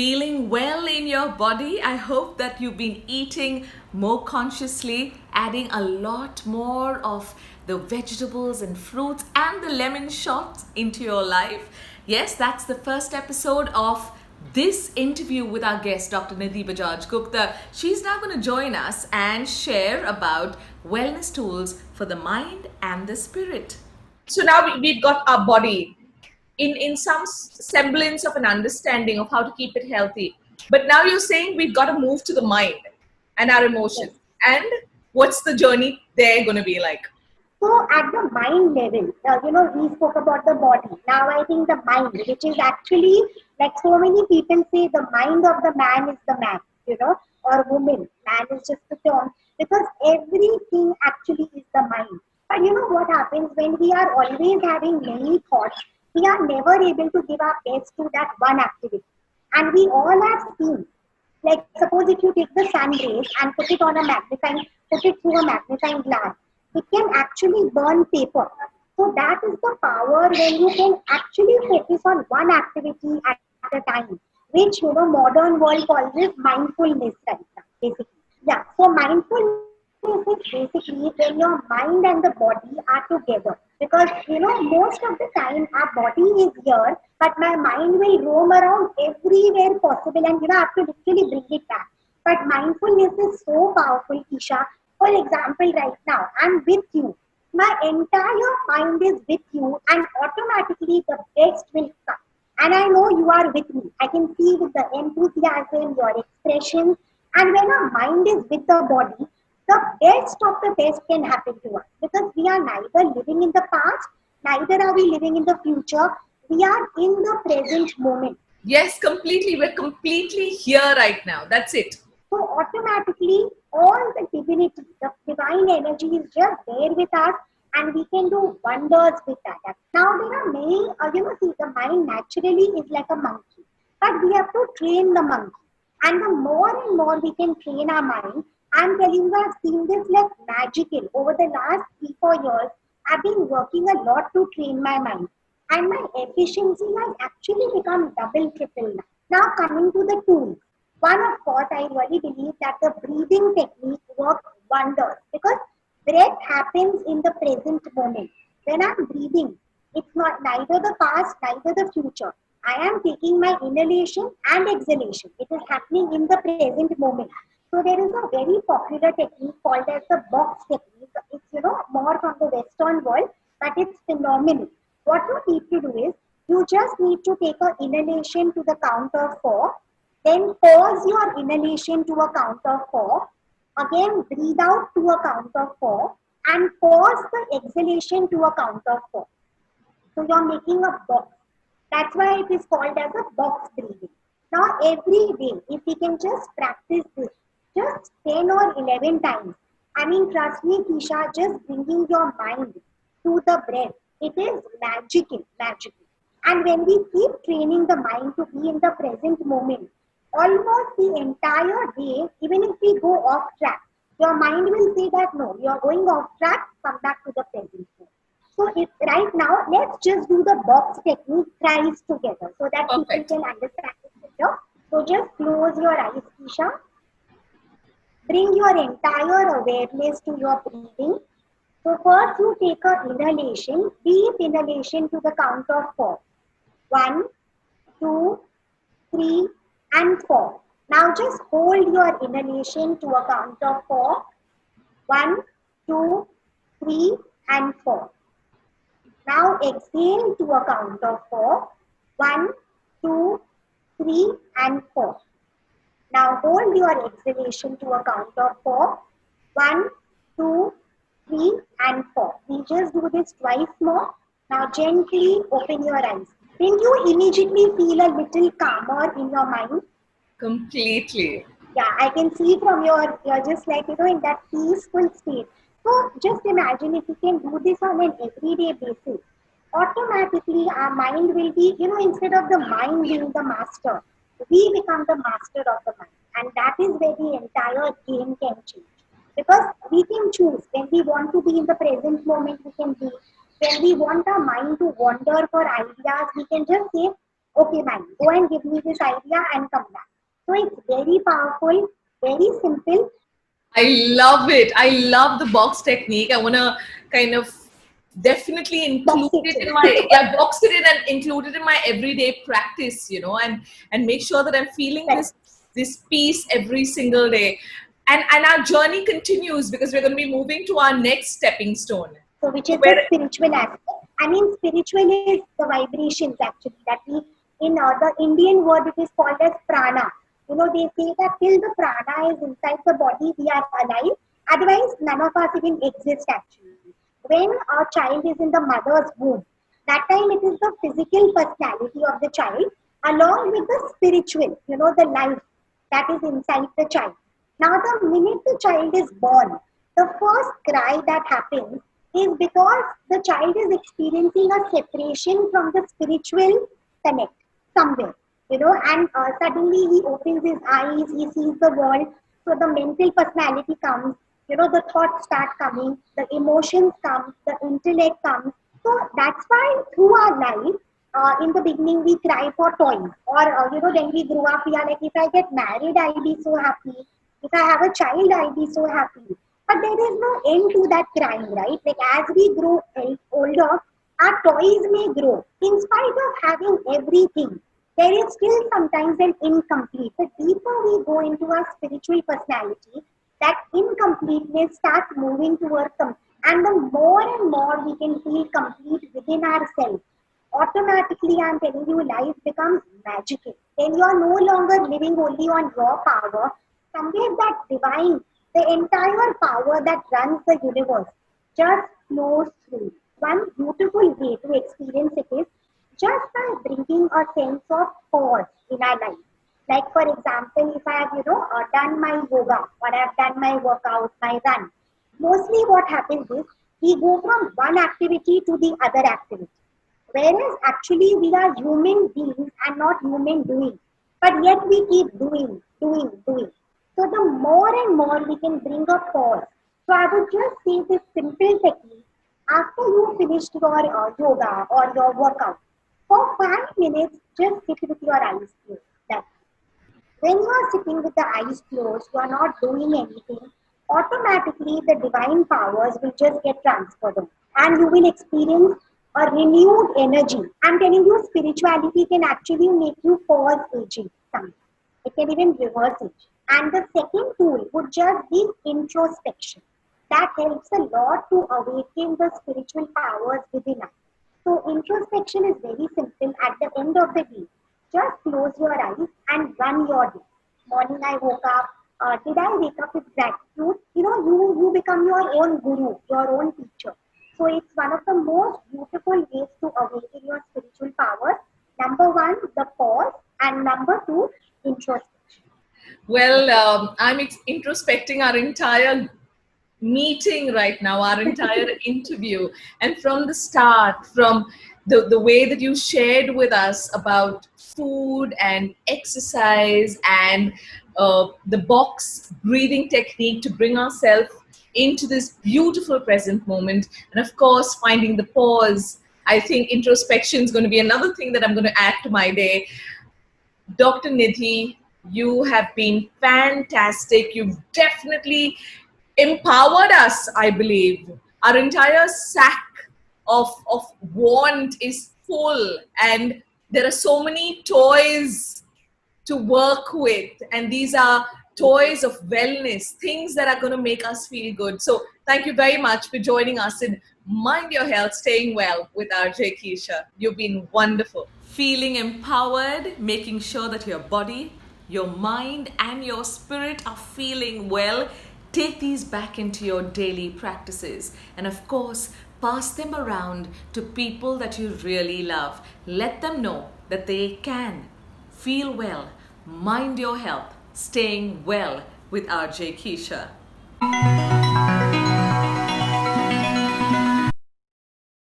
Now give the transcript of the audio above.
feeling well in your body? I hope that you've been eating more consciously, adding a lot more of the vegetables and fruits and the lemon shots into your life. Yes, that's the first episode of this interview with our guest, Dr. Nidhi Bajaj Gupta. She's now going to join us and share about wellness tools for the mind and the spirit. So now we've got our body in some semblance of an understanding of how to keep it healthy. But now you're saying we've got to move to the mind and our emotions. And what's the journey there going to be like? So at the mind level, we spoke about the body. Now I think the mind, which is actually, like so many people say, the mind of the man is the man, or woman. Man is just the term, because everything actually is the mind. But you know what happens when we are always having many thoughts, we are never able to give our best to that one activity. And we all have seen, like suppose if you take the sun rays and put it through a magnifying glass, it can actually burn paper. So that is the power when you can actually focus on one activity at a time, which modern world calls it mindfulness right now, basically. Yeah. So mindfulness is basically when your mind and the body are together. Because most of the time our body is here, but my mind will roam around everywhere possible, and I have to literally bring it back. But mindfulness is so powerful, Keisha. For example, right now, I'm with you. My entire mind is with you, and automatically the best will come. And I know you are with me. I can see with the enthusiasm, your expression. And when our mind is with the body, the best of the best can happen to us. Because we are neither living in the past, neither are we living in the future. We are in the present moment. Yes, completely. We're completely here right now. That's it. So automatically, all the divinity, the divine energy is just there with us, and we can do wonders with that. Now there are many, see, the mind naturally is like a monkey, but we have to train the monkey. And the more and more we can train our mind, I'm telling you, I've seen this like magical. Over the last 3-4 years, I've been working a lot to train my mind. And my efficiency has actually become double, triple now. Now coming to the tools. One, of course, I really believe that the breathing technique works wonders, because breath happens in the present moment. When I'm breathing, it's not neither the past, neither the future. I am taking my inhalation and exhalation. It is happening in the present moment. So there is a very popular technique called as the box technique. It's more from the Western world, but it's phenomenal. What you need to do is you just need to take an inhalation to the count of 4. Then pause your inhalation to a count of 4. Again, breathe out to a count of 4. And pause the exhalation to a count of 4. So you're making a box. That's why it is called as a box breathing. Now every day, if we can just practice this, just 10 or 11 times. I mean, trust me, Keisha, just bringing your mind to the breath, it is magical. And when we keep training the mind to be in the present moment, almost the entire day, even if we go off track, your mind will say that no, you are going off track, come back to the present moment. So if right now, let's just do the box technique thrice together so that people can understand it better. So just close your eyes, Keisha. Bring your entire awareness to your breathing. So first you take an inhalation, deep inhalation to the count of 4. 1, 2, 3, and 4. Now just hold your inhalation to a count of 4. 1, 2, 3, and 4. Now exhale to a count of 4. 1, 2, 3, and 4. Now hold your exhalation to a count of 4. 1, 2, 3, and 4. We just do this twice more. Now gently open your eyes. Didn't you immediately feel a little calmer in your mind? Completely. Yeah, I can see from you're just like, in that peaceful state. So just imagine if you can do this on an everyday basis. Automatically our mind will be, instead of the mind being the master, we become the master of the mind. And that is where the entire game can change. Because we can choose. When we want to be in the present moment, we can be. When we want our mind to wander for ideas, we can just say, okay, man, go and give me this idea and come back. So it's very powerful, very simple. I love it. I love the box technique. I want to kind of definitely Box include it it in in. my, yeah, box it in and include it in my everyday practice, and make sure that I'm feeling Correct. this peace every single day. And our journey continues because we're going to be moving to our next stepping stone. So, which So is the where spiritual aspect. I mean, spiritual is the vibrations actually that we, in the Indian word, it is called as prana. They say that till the prana is inside the body, we are alive. Otherwise, none of us even exist actually. When a child is in the mother's womb, that time it is the physical personality of the child along with the spiritual, the life that is inside the child. Now, the minute the child is born, the first cry that happens is because the child is experiencing a separation from the spiritual connect somewhere, and suddenly he opens his eyes, he sees the world. So the mental personality comes, the thoughts start coming, the emotions come, the intellect comes. So that's why through our life, in the beginning we cry for toys, or when we grow up we are like, if I get married I'll be so happy, if I have a child I'll be so happy. But there is no end to that crying, right? Like as we grow older, our toys may grow in spite of having everything. There is still sometimes an incomplete. The deeper we go into our spiritual personality, that incompleteness starts moving towards complete. And the more and more we can feel complete within ourselves, automatically, I'm telling you, life becomes magical. Then you are no longer living only on raw power. Somewhere that divine, the entire power that runs the universe just flows through. One beautiful way to experience it is just by bringing a sense of pause in our life. Like for example, if I have, done my yoga or I have done my workout, my run, mostly what happens is we go from one activity to the other activity. Whereas actually we are human beings and not human doing. But yet we keep doing, doing, doing. So the more and more we can bring a pause. So I would just say this simple technique. After you finished your yoga or your workout, for 5 minutes, just sit with your eyes closed. That's when you are sitting with the eyes closed, you are not doing anything, automatically the divine powers will just get transferred on. And you will experience a renewed energy. I'm telling you, spirituality can actually make you pause aging sometimes. It can even reverse it. And the second tool would just be introspection. That helps a lot to awaken the spiritual powers within us. So introspection is very simple. At the end of the day, just close your eyes and run your day. Morning I woke up. Did I wake up with gratitude? You become your own guru, your own teacher. So it's one of the most beautiful ways to awaken your spiritual powers. Number one, the pause, and number two, introspection. Well, I'm introspecting our entire meeting right now, our entire interview. And from the start, from the way that you shared with us about food and exercise and the box breathing technique to bring ourselves into this beautiful present moment, and of course, finding the pause. I think introspection is going to be another thing that I'm going to add to my day. Dr. Nidhi, you have been fantastic. You've definitely empowered us, I believe. Our entire sack of want is full, and there are so many toys to work with. And these are toys of wellness, things that are going to make us feel good. So, thank you very much for joining us in Mind Your Health, Staying Well with RJ Keisha. You've been wonderful. Feeling empowered, making sure that your body, your mind, and your spirit are feeling well. Take these back into your daily practices. And of course, pass them around to people that you really love. Let them know that they can feel well, mind your health, staying well with RJ Keisha.